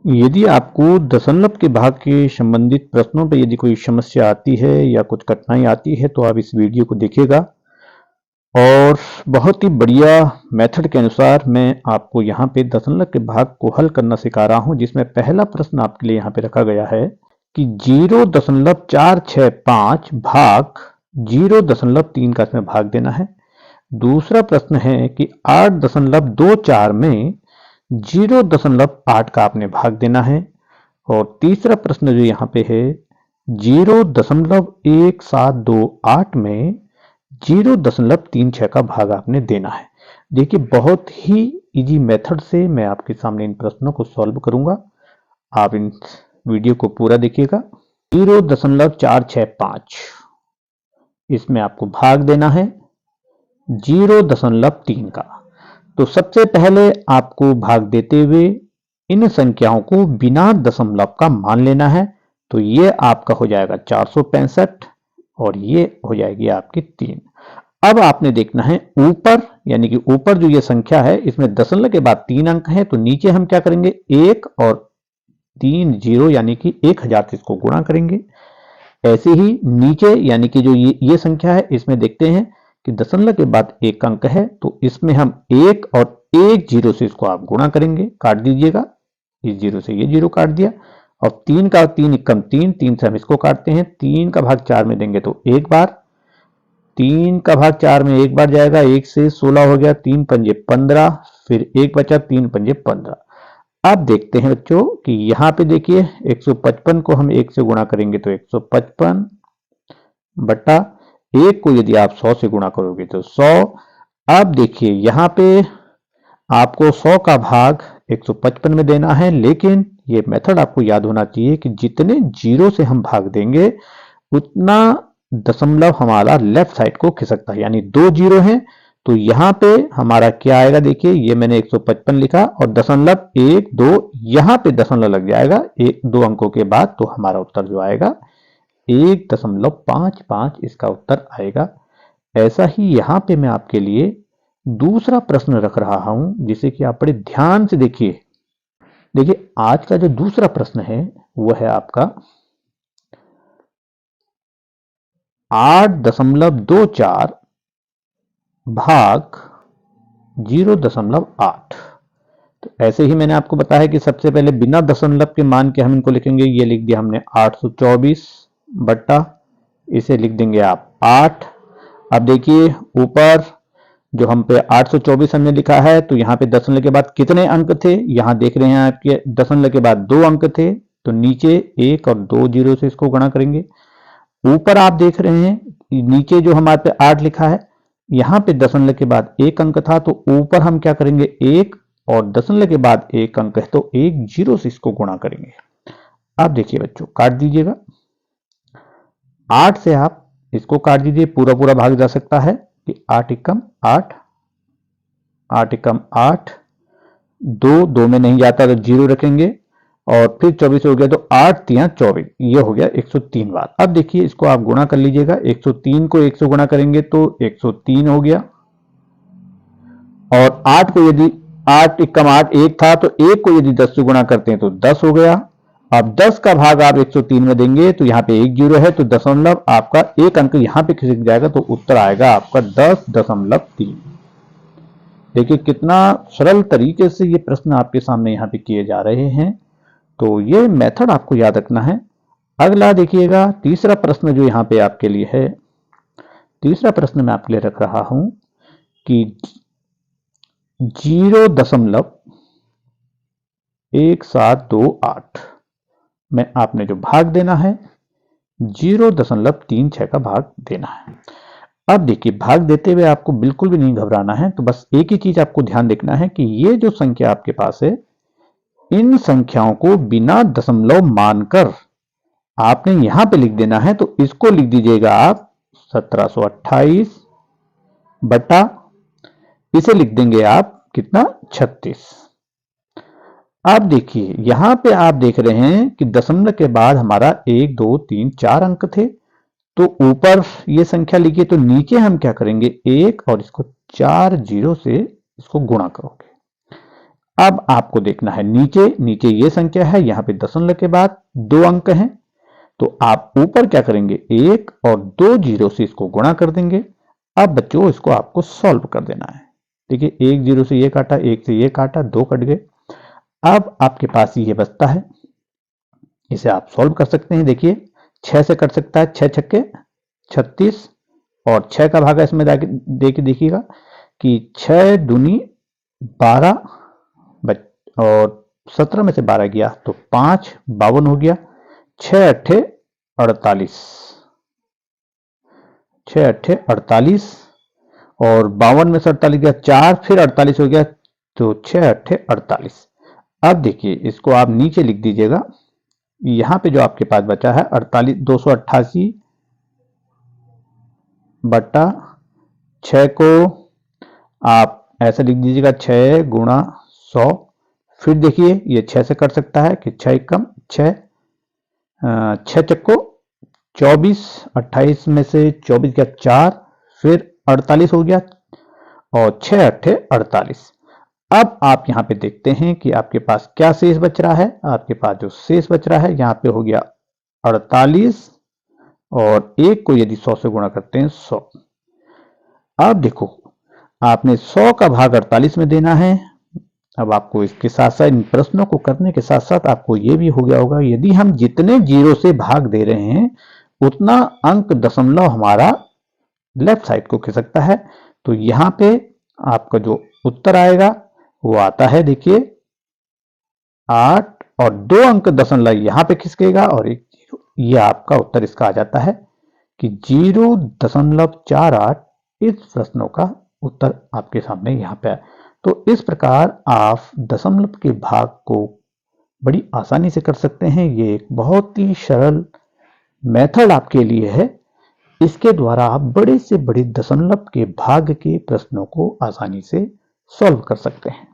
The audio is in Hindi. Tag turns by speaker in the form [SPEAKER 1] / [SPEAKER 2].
[SPEAKER 1] यदि आपको दशमलव के भाग के संबंधित प्रश्नों पर यदि कोई समस्या आती है या कुछ कठिनाई आती है तो आप इस वीडियो को देखिएगा और बहुत ही बढ़िया मेथड के अनुसार मैं आपको यहाँ पे दशमलव के भाग को हल करना सिखा रहा हूँ, जिसमें पहला प्रश्न आपके लिए यहाँ पे रखा गया है कि 0.465 भाग 0.3 का इसमें भाग देना है। दूसरा प्रश्न है कि 8.24 में 0.8 का आपने भाग देना है। और तीसरा प्रश्न जो यहाँ पे है 0.1728 में 0.36 का भाग आपने देना है। देखिए बहुत ही इजी मेथड से मैं आपके सामने इन प्रश्नों को सॉल्व करूंगा। आप इन वीडियो को पूरा देखिएगा। 0.465 इसमें आपको भाग देना है 0.3 का। तो सबसे पहले आपको भाग देते हुए इन संख्याओं को बिना दशमलव का मान लेना है। तो ये आपका हो जाएगा 465 और ये हो जाएगी आपकी 3। अब आपने देखना है ऊपर, यानी कि ऊपर जो ये संख्या है इसमें दशमलव के बाद 3 अंक है, तो नीचे हम क्या करेंगे 1 और 3 0 यानी कि 1000 से इसको गुणा करेंगे। ऐसे ही नीचे यानी कि जो ये संख्या है इसमें देखते हैं कि दशमलव के बाद 1 अंक है, तो इसमें हम 1 और 1 0 से इसको आप गुणा करेंगे, काट दीजिएगा। इस 0 से ये 0 काट दिया और 3 का 3 एकम 3, 3 से हम इसको काटते हैं। 3 का भाग 4 में देंगे तो एक बार, 3 का भाग 4 में एक बार जाएगा, 1 से 16 हो गया, 3 पंजे 15, फिर 1 बचा, 3 पंजे 15। अब देखते हैं बच्चों कि यहाँ पे देखिए 155 को हम 1 से गुणा करेंगे तो 155 बटा 1 को यदि आप 100 से गुणा करोगे तो 100। अब देखिए यहाँ पे आपको 100 का भाग 155 में देना है, लेकिन ये मेथड आपको याद होना चाहिए कि जितने जीरो से हम भाग देंगे उतना दशमलव हमारा लेफ्ट साइड को खिसकता है, यानी 2 जीरो हैं तो यहाँ पे हमारा क्या आएगा। देखिए ये मैंने 155 लिखा और दशमलव 1 2 यहाँ पे दशमलव लग जाएगा 1 2 अंकों के बाद, तो हमारा उत्तर जो आएगा 1.55 इसका उत्तर आएगा। ऐसा ही यहाँ पे मैं आपके लिए दूसरा प्रश्न रख रहा हूं, जिसे कि आप बड़े ध्यान से देखिए। देखिए आज का जो दूसरा प्रश्न है वो है आपका 8.24 भाग 0.8। तो ऐसे ही मैंने आपको बताया कि सबसे पहले बिना दशमलव के मान के हम इनको लिखेंगे। ये लिख दिया हमने 824 बट्टा, इसे लिख देंगे आप 8। अब देखिए ऊपर जो हम पे 824 हमने लिखा है, तो यहाँ पे दशमलव के बाद कितने अंक थे, यहाँ देख रहे हैं आपके दशमलव के बाद 2 अंक थे, तो नीचे 1 और 2 जीरो से इसको गुणा करेंगे। ऊपर आप देख रहे हैं नीचे जो हमारे पे 8 लिखा है, यहाँ पे दशमलव के बाद 1 अंक था, तो ऊपर हम क्या करेंगे 1 और दशमलव के बाद 1 अंक है तो 1 जीरो से इसको गुणा करेंगे। अब देखिए बच्चों काट दीजिएगा, 8 से आप इसको काट दीजिए, पूरा पूरा भाग जा सकता है कि 8 एकम 8, 8 एकम 8, 2 में नहीं जाता तो जीरो रखेंगे और फिर 24 हो गया तो 8 3 24, ये हो गया 103 बार। अब देखिए इसको आप गुणा कर लीजिएगा, 103 को 1 से गुणा करेंगे तो 103 हो गया और 8 को यदि 8 एकम 8 1 था तो 1 को यदि 10 से गुणा करते हैं तो 10 हो गया। अब 10 का भाग आप 103 में देंगे तो यहाँ पे 1 जीरो है, तो दशमलव आपका 1 अंक यहाँ पे खिसक जाएगा, तो उत्तर आएगा आपका 10.3। देखिए कितना सरल तरीके से ये प्रश्न आपके सामने यहाँ पे किए जा रहे हैं, तो ये मेथड आपको याद रखना है। अगला देखिएगा तीसरा प्रश्न जो यहाँ पे आपके लिए है। तीसरा प्रश्न मैं आपके लिए रख रहा हूं कि 0.1728 में आपने जो भाग देना है 0.36 का भाग देना है। अब देखिए भाग देते हुए आपको बिल्कुल भी नहीं घबराना है, तो बस एक ही चीज आपको ध्यान देखना है कि ये जो संख्या आपके पास है इन संख्याओं को बिना दशमलव मानकर आपने यहां पे लिख देना है। तो इसको लिख दीजिएगा आप 1728 बटा, इसे लिख देंगे आप कितना 36। अब देखिए यहां पे आप देख रहे हैं कि दशमलव के बाद हमारा 1 2 3 4 अंक थे, तो ऊपर ये संख्या लिखिए, तो नीचे हम क्या करेंगे 1 और इसको 4 जीरो से इसको गुणा करोगे। अब आपको देखना है नीचे, नीचे ये संख्या है, यहां पे दशमलव के बाद 2 अंक हैं, तो आप ऊपर क्या करेंगे, 1 और 2 जीरो से इसको गुणा कर देंगे। अब बच्चों इसको आपको सॉल्व कर देना है। देखिए 1 जीरो से ये काटा, 1 से ये काटा, 2 कट गए। अब आपके पास ये बचता है, इसे आप सॉल्व कर सकते हैं। देखिए 6 से कट सकता है, 6 छक्के 36 और 6 का भागा इसमें दे के देखिएगा कि 6 दूनी 12 और 17 में से 12 गया तो 5 52 हो गया, 6 अट्ठे 48, 6 अट्ठे 48 और 52 में से 48 गया 4, फिर 48 हो गया तो 6 अट्ठे 48। अब देखिए इसको आप नीचे लिख दीजिएगा, यहां पे जो आपके पास बचा है 48 288 बटा 6 को आप ऐसे लिख दीजिएगा 6 गुणा 100। फिर देखिए ये 6 से कट सकता है कि 6 कम 6, 6 चक्को 24, 28 में से 24 गया 4, फिर 48 हो गया और 6 अट्ठे 48। अब आप यहां पे देखते हैं कि आपके पास क्या शेष बच रहा है। आपके पास जो शेष बच रहा है यहां पे हो गया 48 और 1 को यदि 100 से गुणा करते हैं 100। अब देखो आपने 100 का भाग 48 में देना है। अब आपको इसके साथ साथ इन प्रश्नों को करने के साथ साथ आपको यह भी हो गया होगा, यदि हम जितने जीरो से भाग दे रहे हैं उतना अंक दशमलव हमारा लेफ्ट साइड को खिसकता है। तो यहां पे आपका जो उत्तर आएगा वो आता है, देखिए 8 और 2 अंक दशमलव यहां पे खिसकेगा और एक जीरो। ये आपका उत्तर इसका आ जाता है कि 0.48। इस प्रश्नों का उत्तर आपके सामने यहाँ पे है। तो इस प्रकार आप दशमलव के भाग को बड़ी आसानी से कर सकते हैं। ये एक बहुत ही सरल मेथड आपके लिए है। इसके द्वारा आप बड़े से बड़े दशमलव के भाग के प्रश्नों को आसानी से सॉल्व कर सकते हैं।